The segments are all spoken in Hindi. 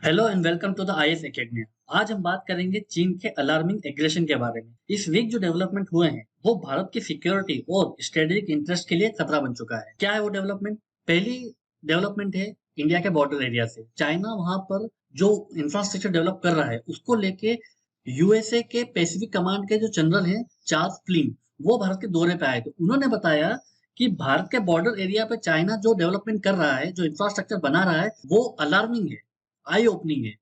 Hello and welcome to the IS academy. आज हम बात करेंगे चीन के अलार्मिंग एग्रेशन के बारे में। इस वीक जो डेवलपमेंट हुए हैं वो भारत की सिक्योरिटी और स्ट्रेटेजिक इंटरेस्ट के लिए खतरा बन चुका है। क्या है वो डेवलपमेंट? पहली डेवलपमेंट है इंडिया के बॉर्डर एरिया से। चाइना वहां पर जो इंफ्रास्ट्रक्चर डेवलप कर रहा है उसको लेके यूएसए के पैसिफिक कमांड के जो जनरल हैं चार्ल्स फ्लिन, वो भारत के दौरे पे आए थे। उन्होंने बताया कि भारत के बॉर्डर एरिया पे चाइना जो डेवलपमेंट कर रहा है, जो इंफ्रास्ट्रक्चर बना रहा है, वो अलार्मिंग है, आई ओपनिंग है।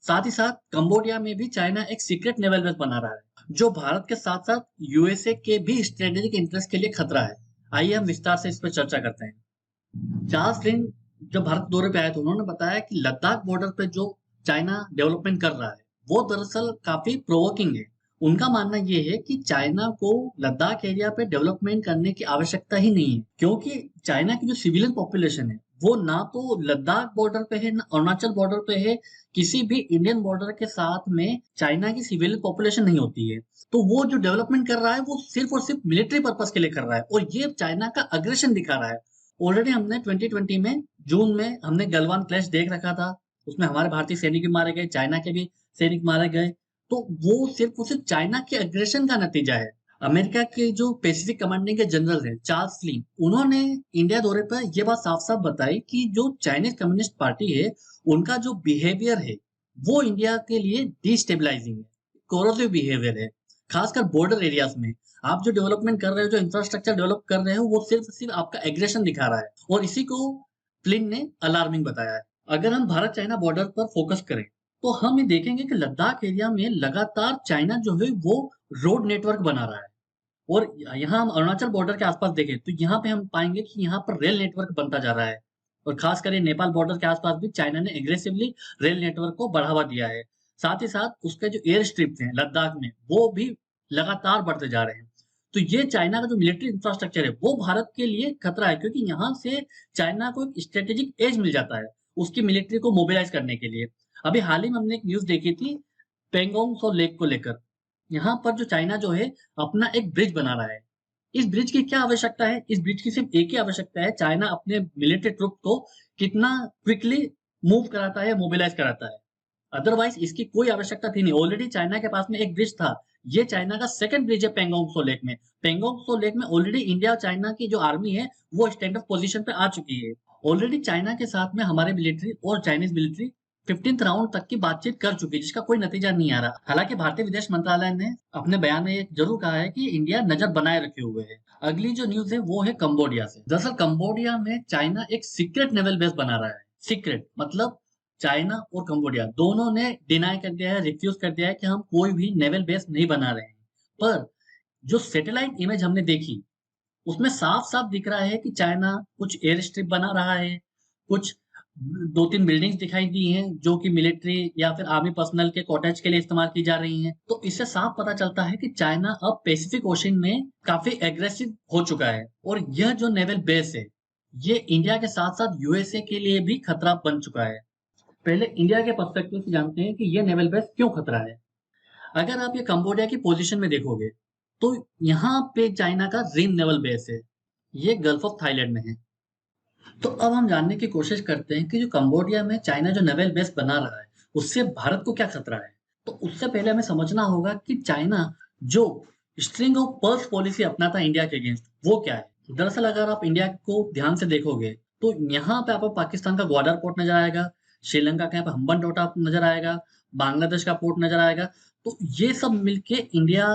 साथ ही साथ कंबोडिया में भी चाइना एक सीक्रेट नेवल बेस बना रहा है, जो भारत के साथ साथ यूएसए के भी स्ट्रेटेजिक इंटरेस्ट के लिए खतरा है। आइए हम विस्तार से इस पर चर्चा करते हैं। चार्ल्स फ्लिन जब भारत दौरे पे आए तो उन्होंने बताया कि लद्दाख बॉर्डर पे जो चाइना डेवलपमेंट कर रहा है वो दरअसल काफी प्रोवोकिंग है। उनका मानना ये है कि चाइना को लद्दाख एरिया पे डेवलपमेंट करने की आवश्यकता ही नहीं है, क्योंकि चाइना की जो सिविलियन पॉपुलेशन है वो ना तो लद्दाख बॉर्डर पे है ना अरुणाचल बॉर्डर पे है। किसी भी इंडियन बॉर्डर के साथ में चाइना की सिविलियन पॉपुलेशन नहीं होती है। तो वो जो डेवलपमेंट कर रहा है वो सिर्फ और सिर्फ मिलिट्री पर्पस के लिए कर रहा है, और ये चाइना का अग्रेशन दिखा रहा है। ऑलरेडी हमने 2020 में जून में हमने गलवान क्लैश देख रखा था। उसमें हमारे भारतीय सैनिक भी मारे गए, चाइना के भी सैनिक मारे गए। तो वो सिर्फ और सिर्फ चाइना के अग्रेशन का नतीजा है। अमेरिका के जो पैसिफिक कमांडिंग के जनरल हैं चार्ल्स फ्लिन, उन्होंने इंडिया दौरे पर यह बात साफ साफ बताई कि जो चाइनीज कम्युनिस्ट पार्टी है उनका जो बिहेवियर है वो इंडिया के लिए डिस्टेबलाइजिंग है, कोरोसिव बिहेवियर है। खासकर बॉर्डर एरियाज में आप जो डेवलपमेंट कर रहे हो, जो इंफ्रास्ट्रक्चर डेवलप कर रहे हो, वो सिर्फ सिर्फ आपका एग्रेशन दिखा रहा है, और इसी को फ्लिन ने अलार्मिंग बताया है। अगर हम भारत चाइना बॉर्डर पर फोकस करें तो हम ये देखेंगे कि लद्दाख एरिया में लगातार चाइना जो है वो रोड नेटवर्क बना रहा है। और यहाँ हम अरुणाचल बॉर्डर के आसपास देखें तो यहाँ पे हम पाएंगे कि यहाँ पर रेल नेटवर्क बनता जा रहा है। और खास कर नेपाल बॉर्डर के आसपास भी चाइना ने एग्रेसिवली रेल नेटवर्क को बढ़ावा दिया है। साथ ही साथ उसके जो एयर स्ट्रिप्स हैं लद्दाख में वो भी लगातार बढ़ते जा रहे हैं। तो ये चाइना का जो मिलिट्री इंफ्रास्ट्रक्चर है वो भारत के लिए खतरा है, क्योंकि यहाँ से चाइना को एक स्ट्रेटेजिक एज मिल जाता है उसकी मिलिट्री को मोबिलाइज करने के लिए। अभी हाल ही में हमने एक न्यूज देखी थी पेंगोंग सो लेक को लेकर। यहाँ पर जो चाइना जो है अपना एक ब्रिज बना रहा है। इस ब्रिज की क्या आवश्यकता है? इस ब्रिज की सिर्फ एक ही आवश्यकता है, चाइना अपने मिलिट्री ट्रुप को कितना क्विकली मूव कराता है, मोबिलाइज कराता है। अदरवाइज इसकी कोई आवश्यकता थी नहीं। ऑलरेडी चाइना के पास में एक ब्रिज था। ये चाइना का सेकंड ब्रिज है पेंगोंग सो लेक में। पेंगोंग सो लेक में ऑलरेडी इंडिया और चाइना की जो आर्मी है वो स्टैंड ऑफ पोजीशन पे आ चुकी है। ऑलरेडी चाइना के साथ में हमारे मिलिट्री और चाइनीज मिलिट्री 15th राउंड तक की बातचीत कर चुकी है, जिसका कोई नतीजा नहीं आ रहा। हालांकि भारतीय विदेश मंत्रालय ने अपने बयान में जरूर कहा है कि इंडिया नजर बनाए रखे हुए है। अगली जो न्यूज है वो है कंबोडिया से। दरअसल कंबोडिया में चाइना एक सीक्रेट नेवल बेस बना रहा है। सीक्रेट मतलब चाइना और कंबोडिया दोनों ने डिनाई कर दिया है, रिफ्यूज कर दिया है कि हम कोई भी नेवल बेस नहीं बना रहे हैं। पर जो सैटेलाइट इमेज हमने देखी उसमें साफ साफ दिख रहा है कि चाइना कुछ एयर स्ट्रिप बना रहा है, कुछ दो तीन बिल्डिंग्स दिखाई दी हैं जो कि मिलिट्री या फिर आर्मी पर्सनल के कॉटेज के लिए इस्तेमाल की जा रही हैं। तो इससे साफ पता चलता है कि चाइना अब पैसिफिक ओशन में काफी एग्रेसिव हो चुका है, और यह जो नेवल बेस है ये इंडिया के साथ साथ यूएसए के लिए भी खतरा बन चुका है। पहले इंडिया के पर्सपेक्टिव से जानते हैं कि यह नेवल बेस क्यों खतरा है। अगर आप ये कंबोडिया की पोजीशन में देखोगे तो यहाँ पे चाइना का रिम नेवल बेस है। ये गल्फ ऑफ थाईलैंड में है। तो अब हम जानने की कोशिश करते हैं कि जो कंबोडिया में चाइना जो नेवल बेस बना रहा है उससे भारत को क्या खतरा है। तो उससे पहले हमें समझना होगा कि चाइना जो स्ट्रिंग ऑफ पर्ल्स पॉलिसी अपनाता है इंडिया के अगेंस्ट वो क्या है। दरअसल अगर आप इंडिया को ध्यान से देखोगे तो यहाँ पे आपको पाकिस्तान का ग्वादर पोर्ट नजर आएगा, श्रीलंका का यहाँ पे हम्बनटोटा नजर आएगा, बांग्लादेश का पोर्ट नजर आएगा। तो ये सब मिलके इंडिया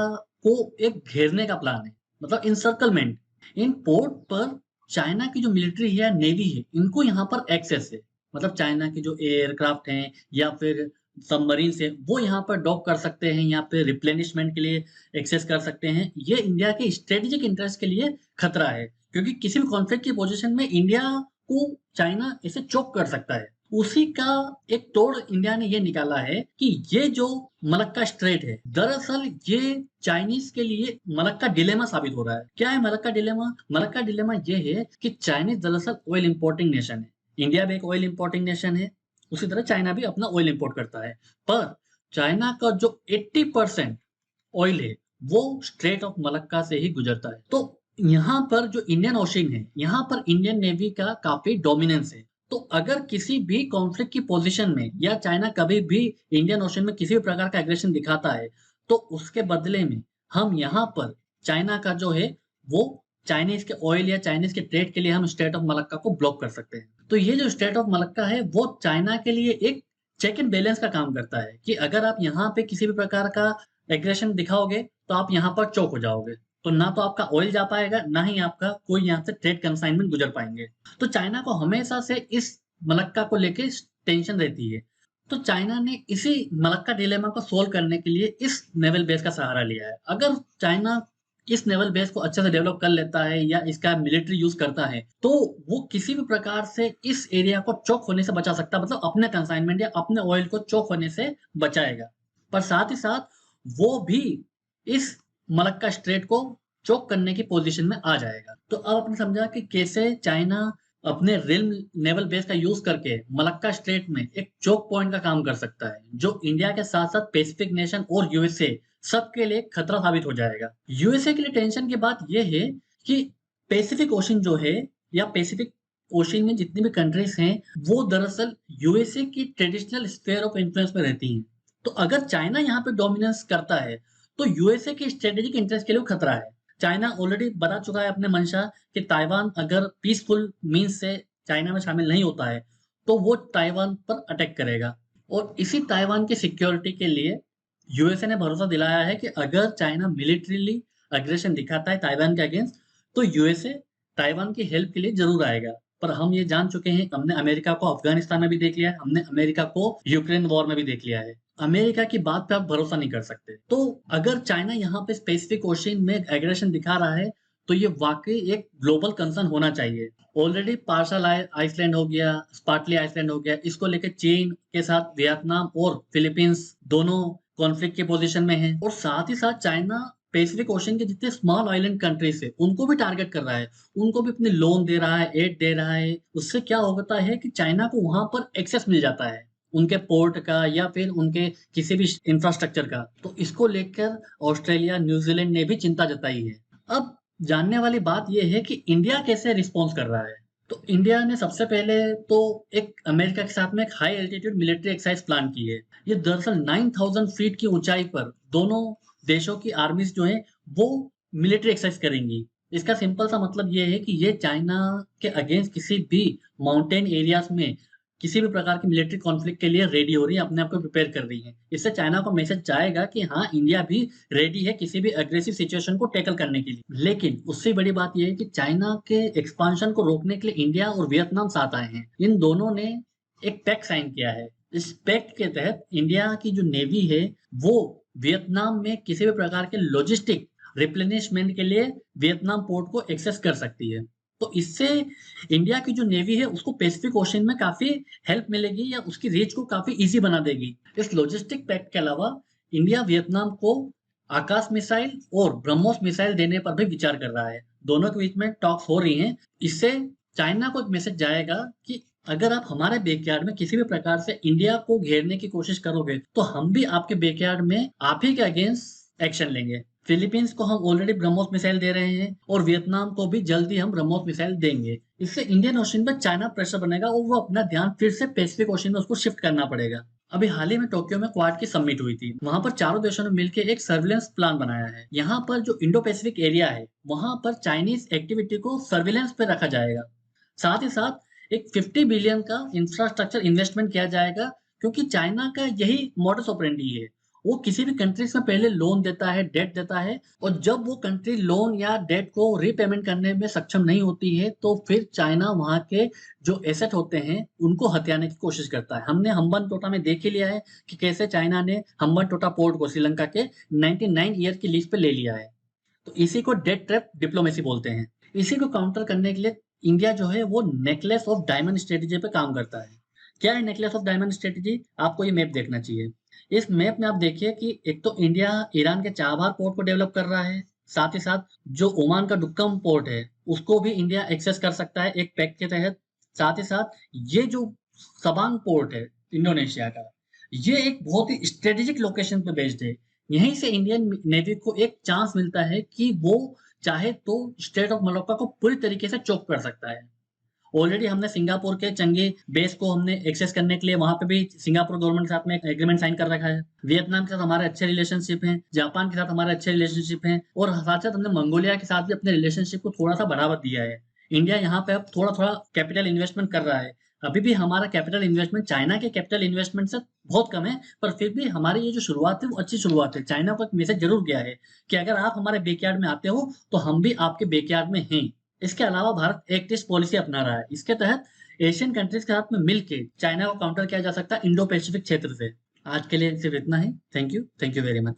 को एक घेरने का प्लान है, मतलब इंसर्कलमेंट। इन पोर्ट पर चाइना की जो मिलिट्री है या नेवी है इनको यहाँ पर एक्सेस है। मतलब चाइना के जो एयरक्राफ्ट हैं या फिर सबमरीन है वो यहाँ पर डॉक कर सकते हैं, यहाँ पे रिप्लेनिशमेंट के लिए एक्सेस कर सकते हैं। ये इंडिया के स्ट्रेटेजिक इंटरेस्ट के लिए खतरा है, क्योंकि किसी भी कॉन्फ्लिक्ट की पोजीशन में इंडिया को चाइना इसे चोक कर सकता है। उसी का एक तोड़ इंडिया ने ये निकाला है कि ये जो मलक्का स्ट्रेट है दरअसल ये चाइनीज के लिए मलक्का डिलेमा साबित हो रहा है। क्या है मलक्का डिलेमा? मलक्का डिलेमा ये है कि चाइनीज दरअसल ऑयल इंपोर्टिंग नेशन है। इंडिया भी एक ऑयल इंपोर्टिंग नेशन है, उसी तरह चाइना भी अपना ऑयल इंपोर्ट करता है। पर चाइना का जो 80% ऑयल है वो स्ट्रेट ऑफ मलक्का से ही गुजरता है। तो यहाँ पर जो इंडियन ओशन है यहाँ पर इंडियन नेवी का काफी डोमिनेंस है। तो अगर किसी भी कॉन्फ्लिक्ट की पोजीशन में या चाइना कभी भी इंडियन ओशन में किसी भी प्रकार का एग्रेशन दिखाता है, तो उसके बदले में हम यहाँ पर चाइना का जो है वो चाइनीज के ऑयल या चाइनीज के ट्रेड के लिए हम स्टेट ऑफ मलक्का को ब्लॉक कर सकते हैं। तो ये जो स्टेट ऑफ मलक्का है वो चाइना के लिए एक चेक एंड बैलेंस का काम करता है कि अगर आप यहाँ पे किसी भी प्रकार का एग्रेशन दिखाओगे तो आप यहाँ पर चौक हो जाओगे। तो ना तो आपका ऑयल जा पाएगा, ना ही आपका कोई यहाँ से ट्रेड कंसाइनमेंट गुजर पाएंगे। तो चाइना को हमेशा से इस मलक्का को लेके टेंशन रहती है। तो चाइना ने इसी मलक्का डिलेमा को सोल्व करने के लिए इस नेवल बेस का सहारा लिया है। अगर चाइना इस नेवल बेस को अच्छे से डेवलप कर लेता है या इसका मिलिट्री यूज करता है, तो वो किसी भी प्रकार से इस एरिया को चोक होने से बचा सकता है, मतलब अपने कंसाइनमेंट या अपने ऑयल को चोक होने से बचाएगा। पर साथ ही साथ वो भी इस मलक्का स्ट्रेट को चोक करने की पोजीशन में आ जाएगा। तो अब आपने समझा कि कैसे चाइना अपने रिल्म नेवल बेस का यूज करके मलक्का स्ट्रेट में एक चोक पॉइंट का काम कर सकता है, जो इंडिया के साथ साथ पैसिफिक नेशन और यूएसए सबके लिए खतरा साबित हो जाएगा। यूएसए के लिए टेंशन की बात यह है कि पैसिफिक ओशन जो है या पैसिफिक ओशन में जितनी भी कंट्रीज हैं वो दरअसल यूएसए की ट्रेडिशनल स्फीयर ऑफ इन्फ्लुएंस में रहती हैं। तो अगर चाइना यहाँ पे डोमिनेंस करता है तो यूएसए के स्ट्रेटेजिक इंटरेस्ट के लिए खतरा है। चाइना ऑलरेडी बता चुका है अपने मंशा कि ताइवान अगर पीसफुल मीन्स से चाइना में शामिल नहीं होता है तो वो ताइवान पर अटैक करेगा। और इसी ताइवान की सिक्योरिटी के लिए यूएसए ने भरोसा दिलाया है कि अगर चाइना मिलिट्रीली अग्रेशन दिखाता है ताइवान के अगेंस्ट तो यूएसए ताइवान की हेल्प के लिए जरूर आएगा। पर हम ये जान चुके हैं, हमने अमेरिका को अफगानिस्तान में भी देख लिया है, हमने अमेरिका को यूक्रेन वॉर में भी देख लिया है। अमेरिका की बात पे आप भरोसा नहीं कर सकते। तो अगर चाइना यहाँ पे स्पेसिफिक ओशन में एग्रेशन दिखा रहा है तो ये वाकई एक ग्लोबल कंसर्न होना चाहिए। ऑलरेडी पार्शल आइसलैंड हो गया, स्पार्टली आइसलैंड हो गया, इसको लेकर चीन के साथ वियतनाम और फिलीपींस दोनों कॉन्फ्लिक्ट की पोजीशन में है। और साथ ही साथ चाइना पैसिफिक ओशन के जितने स्मॉल आइलैंड कंट्रीज है उनको भी टारगेट कर रहा है, उनको भी अपने लोन दे रहा है, एड दे रहा है। उससे क्या होता है कि चाइना को वहां पर एक्सेस मिल जाता है उनके पोर्ट का या फिर उनके किसी भी इंफ्रास्ट्रक्चर का। तो इसको लेकर ऑस्ट्रेलिया, न्यूजीलैंड ने भी चिंता जताई है। अब जानने वाली बात यह है कि इंडिया कैसे रिस्पॉन्स कर रहा है। तो इंडिया ने सबसे पहले तो एक अमेरिका के साथ में एक high altitude military exercise plan की है। ये दरअसल 9000 फीट की ऊंचाई पर दोनों देशों की आर्मीज जो है वो मिलिट्री एक्सरसाइज करेंगी। इसका सिंपल सा मतलब ये है कि ये चाइना के अगेंस्ट किसी भी माउंटेन एरियाज में किसी भी प्रकार की मिलिट्री कॉन्फ्लिक्ट के लिए रेडी हो रही है, अपने आप को प्रिपेयर कर रही है। इससे चाइना को मैसेज जाएगा कि हाँ, इंडिया भी रेडी है किसी भी अग्रेसिव सिचुएशन को टैकल करने के लिए। लेकिन उससे बड़ी बात यह है कि चाइना के एक्सपांशन को रोकने के लिए इंडिया और वियतनाम साथ आए हैं। इन दोनों ने एक पैक्ट साइन किया है। इस पैक्ट के तहत इंडिया की जो नेवी है वो वियतनाम में किसी भी प्रकार के लॉजिस्टिक रिप्लेनिशमेंट के लिए वियतनाम पोर्ट को एक्सेस कर सकती है। तो इससे इंडिया की जो नेवी है उसको पैसिफिक ओशन में काफी हेल्प मिलेगी या उसकी रीच को काफी इजी बना देगी। इस लॉजिस्टिक पैक्ट के अलावा इंडिया वियतनाम को आकाश मिसाइल और ब्रह्मोस मिसाइल देने पर भी विचार कर रहा है। दोनों के बीच में टॉक्स हो रही हैं। इससे चाइना को एक मैसेज जाएगा कि अगर आप हमारे बैकयार्ड में किसी भी प्रकार से इंडिया को घेरने की कोशिश करोगे तो हम भी आपके बैकयार्ड में आप ही के अगेंस्ट एक्शन लेंगे। फिलीपींस को हम ऑलरेडी ब्रह्मोस मिसाइल दे रहे हैं और वियतनाम को भी जल्दी हम ब्रह्मोस मिसाइल देंगे। इससे इंडियन ओशन पर चाइना प्रेशर बनेगा और वो अपना ध्यान फिर से पैसिफिक ओशन में उसको शिफ्ट करना पड़ेगा। अभी हाल ही में टोक्यो में क्वाड की समिट हुई थी। वहां पर चारों देशों ने मिलकर एक सर्विलेंस प्लान बनाया है। यहाँ पर जो इंडो पैसिफिक एरिया है वहां पर चाइनीज एक्टिविटी को सर्विलेंस पे रखा जाएगा। साथ ही साथ एक 50 बिलियन का इंफ्रास्ट्रक्चर इन्वेस्टमेंट किया जाएगा, क्योंकि चाइना का यही मॉडस ऑपरेंडी है। वो किसी भी कंट्रीज में पहले लोन देता है, डेट देता है, और जब वो कंट्री लोन या डेट को रीपेमेंट करने में सक्षम नहीं होती है तो फिर चाइना वहां के जो एसेट होते हैं उनको हथियाने की कोशिश करता है। हमने हम्बन टोटा में देख ही लिया है कि कैसे चाइना ने हम्बन टोटा पोर्ट को श्रीलंका के 99 ईयर की लीज पे ले लिया है। तो इसी को डेट ट्रैप डिप्लोमेसी बोलते हैं। इसी को काउंटर करने के लिए इंडिया जो है वो नेकलेस ऑफ डायमंड स्ट्रेटेजी पे काम करता है। क्या है नेकलेस ऑफ डायमंड स्ट्रेटेजी? आपको ये मैप देखना चाहिए। इस मैप में आप देखिए कि एक तो इंडिया ईरान के चाबहार पोर्ट को डेवलप कर रहा है, साथ ही साथ जो ओमान का डुक्कम पोर्ट है उसको भी इंडिया एक्सेस कर सकता है एक पैक्ट के तहत। साथ ही साथ ये जो सबांग पोर्ट है इंडोनेशिया का, ये एक बहुत ही स्ट्रेटेजिक लोकेशन पे बेस्ड है। यहीं से इंडियन नेवी को एक चांस मिलता है कि वो चाहे तो स्टेट ऑफ मलोक्का को पूरी तरीके से चोक कर सकता है। ऑलरेडी हमने सिंगापुर के चंगी बेस को हमने एक्सेस करने के लिए वहां पे भी सिंगापुर गवर्नमेंट के साथ में एक एग्रीमेंट साइन कर रखा है। वियतनाम के साथ हमारे अच्छे रिलेशनशिप हैं, जापान के साथ हमारे अच्छे रिलेशनशिप हैं, और साथ साथ हमने मंगोलिया के साथ भी अपने रिलेशनशिप को थोड़ा सा बढ़ावा दिया है। इंडिया यहाँ पे अब थोड़ा थोड़ा कैपिटल इन्वेस्टमेंट कर रहा है। अभी भी हमारा कैपिटल इन्वेस्टमेंट चाइना के कैपिटल इन्वेस्टमेंट से बहुत कम है, पर फिर भी हमारी ये जो शुरुआत है वो अच्छी शुरुआत है। चाइना को एक मैसेज जरूर गया है कि अगर आप हमारे बैकयार्ड में आते हो तो हम भी आपके बैकयार्ड में हैं। इसके अलावा भारत एक टेस्ट पॉलिसी अपना रहा है। इसके तहत एशियन कंट्रीज के साथ में मिलकर चाइना को काउंटर किया जा सकता है इंडो पैसिफिक क्षेत्र से। आज के लिए सिर्फ इतना ही। Thank you very much.